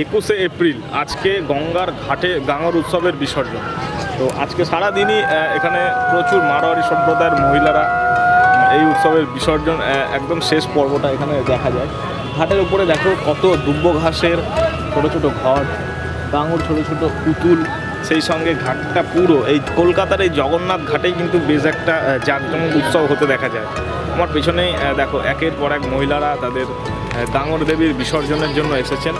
21শে April আজকে গঙ্গার ঘাটে গাঙর উৎসবের বিসর্জন। তো আজকে সারাদিনই এখানে প্রচুর মারোয়ারি সম্প্রদায়ের মহিলারা এই উৎসবের বিসর্জন একদম শেষ পর্বটা এখানে দেখা যায়। ঘাটের উপরে দেখো কত দুব্ব ঘাসের ছোটো ছোটো ঘর, গাঙর ছোটো ছোটো পুতুল, সেই সঙ্গে ঘাটটা পুরো এই কলকাতার এই জগন্নাথ ঘাটেই কিন্তু বেশ একটা জাঁকজমক উৎসব হতে দেখা যায়। আমার পেছনেই দেখো একের পর এক মহিলারা তাদের গাঙর দেবীর বিসর্জনের জন্য এসেছেন।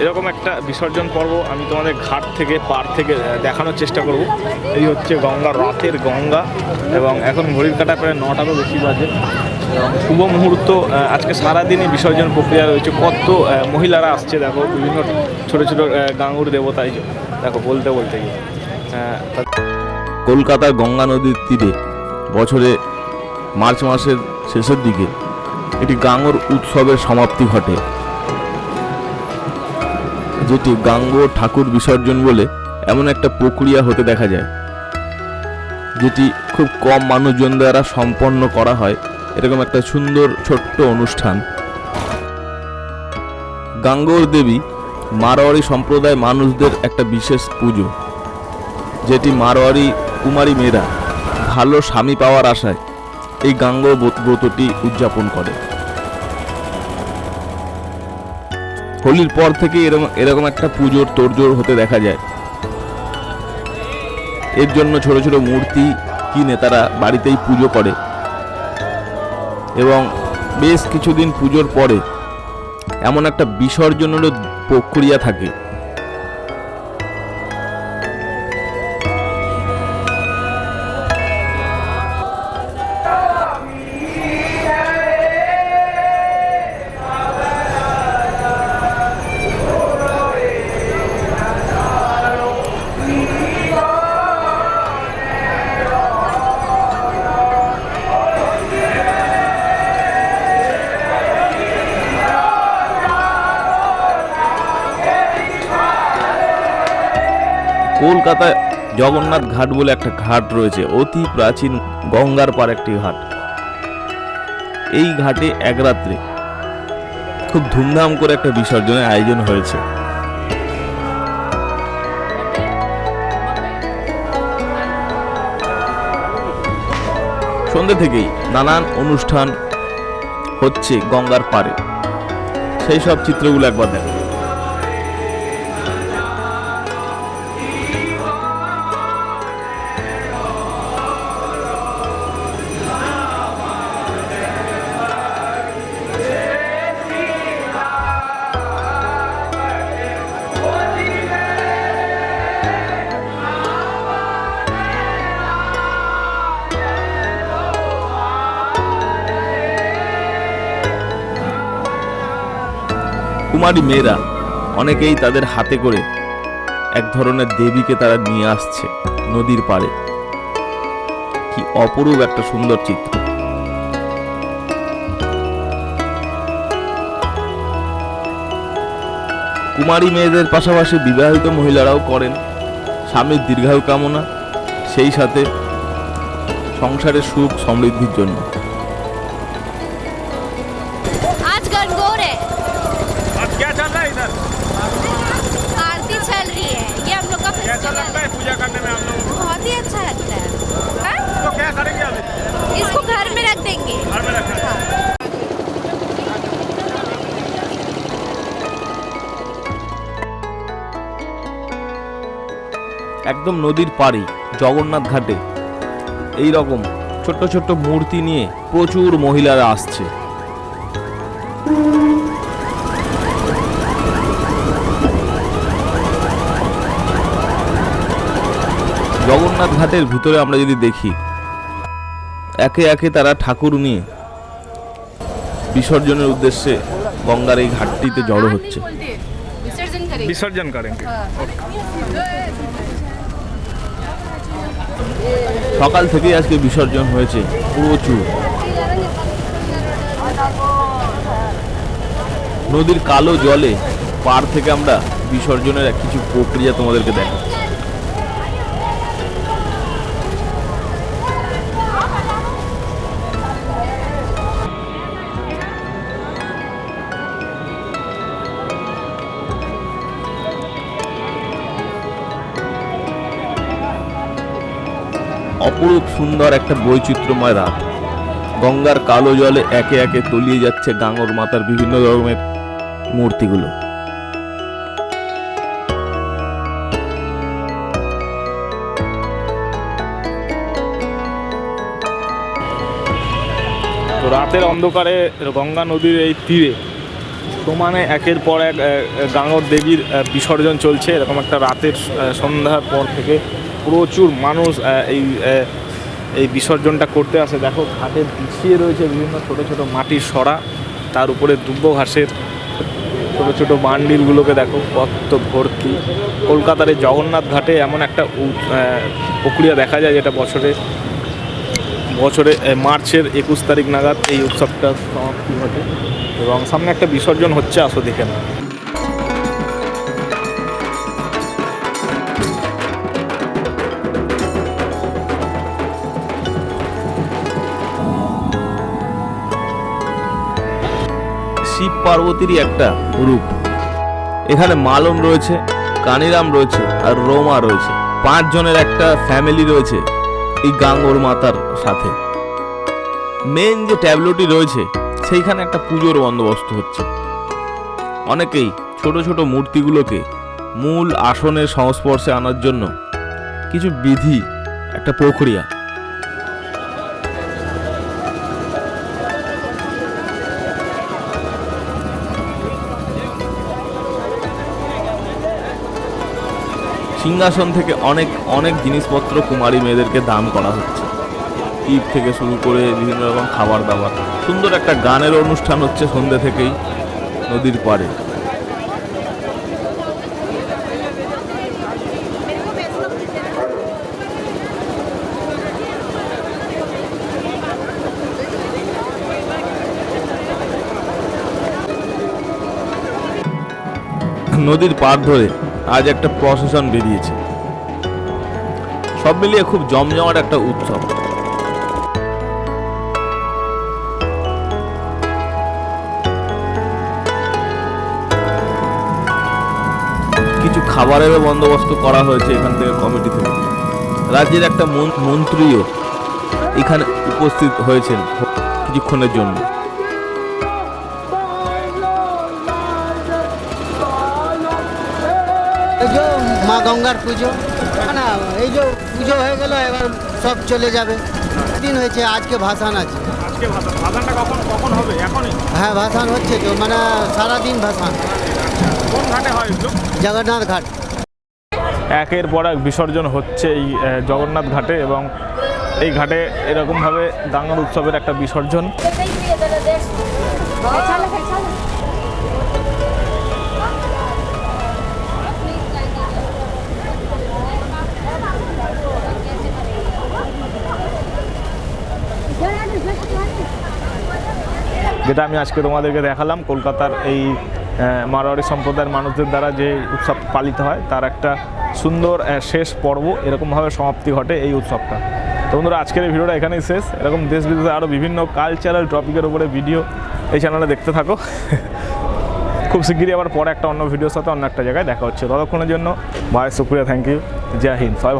এরকম একটা বিসর্জন পর্ব আমি তোমাদের ঘাট থেকে পার থেকে দেখানোর চেষ্টা করব। এই হচ্ছে গঙ্গা, রাতের গঙ্গা, এবং এখন ঘড়ির কাঁটা প্রায় 9টারও বেশি বাজে এবং শুভ মুহূর্ত। আজকে সারাদিনই বিসর্জন প্রক্রিয়া রয়েছে। কত মহিলারা আসছে দেখো, বিভিন্ন ছোটো ছোটো গাঙুর দেবতাই দেখো বলতে বলতে গিয়ে। কলকাতার গঙ্গা নদীর তীরে বছরে মার্চ মাসের শেষের দিকে এটি গাঙর উৎসবের সমাপ্তি ঘটে, যেটি গাঙ্গ ঠাকুর বিসর্জন বলে এমন একটা প্রক্রিয়া হতে দেখা যায়, যেটি খুব কম মানুষজন দ্বারা সম্পন্ন করা হয়। এরকম একটা সুন্দর ছোট্ট অনুষ্ঠান। গাঙ্গর দেবী মারোয়ারি সম্প্রদায় মানুষদের একটা বিশেষ পুজো, যেটি মারোয়ারি কুমারী মেয়েরা ভালো স্বামী পাওয়ার আশায় এই গাঙ্গ ব্রতটি উদযাপন করে। হোলির পর থেকে এরকম একটা পুজোর তোড়জোড় হতে দেখা যায়। এর জন্য ছোট ছোট মূর্তি কিনে তারা বাড়িতেই পুজো করে এবং বেশ কিছুদিন পুজোর পরে এমন একটা বিসর্জনেরও প্রক্রিয়া থাকে। কলকাতায় জগন্নাথ ঘাট বলে একটা ঘাট রয়েছে, অতি প্রাচীন গঙ্গার পার একটি ঘাট। এই ঘাটে এক রাত্রে খুব ধুমধাম করে একটা বিসর্জনের আয়োজন হয়েছে। সন্ধ্যে থেকেই নানান অনুষ্ঠান হচ্ছে গঙ্গার পারে, সেই সব চিত্রগুলো একবার দেখো। কুমারী মেয়েরা অনেকেই তাদের হাতে করে এক ধরনের দেবীকে তারা নিয়ে আসছে নদীর পাড়ে। কি অপরূপ একটা সুন্দর চিত্র। কুমারী মেয়েদের পাশাপাশি বিবাহিত মহিলারাও করেন স্বামীর দীর্ঘায়ু কামনা, সেই সাথে সংসারের সুখ সমৃদ্ধির জন্য। क्या चल रहा है इधर? आरती चल रही है। ये हम लोग का कैसा लगता है पूजा करने में आप लोगों को? बहुत ही अच्छा लगता है। हाँ? तो क्या करेंगे अभी? इसको घर में रख देंगे। घर में रखेंगे। हाँ। একদম নদীর পাড়ে জগন্নাথ ঘাটে এই রকম ছোট্ট ছোট্ট মূর্তি নিয়ে প্রচুর মহিলারা আসছে। জগন্নাথ ঘাটের ভিতরে আমরা যদি দেখি, একে একে তারা ঠাকুর নিয়ে বিসর্জনের উদ্দেশ্যে গঙ্গার এই ঘাটটিতে জড়ো হচ্ছে। विसर्जन करेंगे। সকাল থেকেই আজকে বিসর্জন হয়েছে প্রচুর। নদীর কালো জলে পার থেকে আমরা বিসর্জনের কিছু প্রক্রিয়া তোমাদেরকে দেখাচ্ছি। অপরূপ সুন্দর একটা বৈচিত্র্যময় রাত। গঙ্গার কালো জলে একে একে তলিয়ে যাচ্ছে গাঙ্গর মাতার বিভিন্ন রকমের মূর্তিগুলো। তো রাতের অন্ধকারে গঙ্গা নদীর এই তীরে সমানে একের পর এক গাঙ্গর দেবীর বিসর্জন চলছে। এরকম একটা রাতের সন্ধ্যার পর থেকে প্রচুর মানুষ এই বিসর্জনটা করতে আসে। দেখো ঘাটে বিছিয়ে রয়েছে বিভিন্ন ছোট ছোট মাটির সরা, তার উপরে দুব্বো ঘাসের ছোট ছোট বান্ডিলগুলোকে দেখো কত ভর্তি। কলকাতার এই জগন্নাথ ঘাটে এমন একটা প্রক্রিয়া দেখা যায় যেটা বছরে মার্চের 21 তারিখ নাগাদ এই উৎসবটা সমাপ্তি ঘটে এবং সামনে একটা বিসর্জন হচ্ছে, আসো দেখে না। শিব পার্বতীরই একটা রূপ। এখানে মালন রয়েছে, কানিরাম রয়েছে আর রোমা রয়েছে। 5 জনের একটা ফ্যামিলি রয়েছে এই গাঙ্গর মাতার সাথে। মেন যে ট্যাবলোটি রয়েছে সেইখানে একটা পুজোর বন্দোবস্ত হচ্ছে। অনেকেই ছোট ছোট মূর্তিগুলোকে মূল আসনের সংস্পর্শে আনার জন্য কিছু বিধি, একটা প্রক্রিয়া। সিংহাসন থেকে অনেক অনেক জিনিসপত্র কুমারী মেয়েদেরকে দান করা হচ্ছে। ঈদ থেকে শুরু করে বিভিন্ন রকম খাবার দাবার। সুন্দর একটা গানের অনুষ্ঠান হচ্ছে সন্ধ্যে থেকেই নদীর পাড়ে। নদীর পাড় ধরে আজ একটা প্রসেশন বেরিয়েছে। সব মিলিয়ে খুব জমজমাট একটা উৎসব। কিছু খাবারেরও বন্দোবস্ত করা হয়েছে এখান থেকে, কমিটি থেকে। রাজ্যের একটা মন্ত্রীও এখানে উপস্থিত হয়েছেন কিছুক্ষণের জন্য। এই যে মা গঙ্গার পুজো না, এই যে পুজো হয়ে গেল, এবার সব চলে যাবে। দিন হয়েছে, আজকে ভাসান আছে। আজকে ভাসানটা কখন হবে? এখনই? হ্যাঁ, ভাসান হচ্ছে তো, মানে সারাদিন ভাসান। কোন ঘাটে হয় এগুলো? জগন্নাথ ঘাট। একের পর এক বিসর্জন হচ্ছে এই জগন্নাথ ঘাটে এবং এই ঘাটে এরকমভাবে গাঙ্গার উৎসবের একটা বিসর্জন। যেটা আমি আজকে তোমাদেরকে দেখালাম, কলকাতার এই মারোয়ারি সম্প্রদায়ের মানুষদের দ্বারা যে উৎসব পালিত হয় তার একটা সুন্দর শেষ পর্ব এরকমভাবে সমাপ্তি ঘটে এই উৎসবটা। তো বন্ধুরা, আজকের এই ভিডিওটা এখানেই শেষ। এরকম দেশ বিদেশে আরও বিভিন্ন কালচারাল টপিকের উপরে ভিডিও এই চ্যানেলে দেখতে থাকো। খুব শিগগিরই আবার পরে একটা অন্য ভিডিওর সাথে অন্য একটা জায়গায় দেখা হচ্ছে। ততক্ষণের জন্য ভাই শুক্রিয়া, থ্যাংক ইউ, জয় হিন্দ। সবাই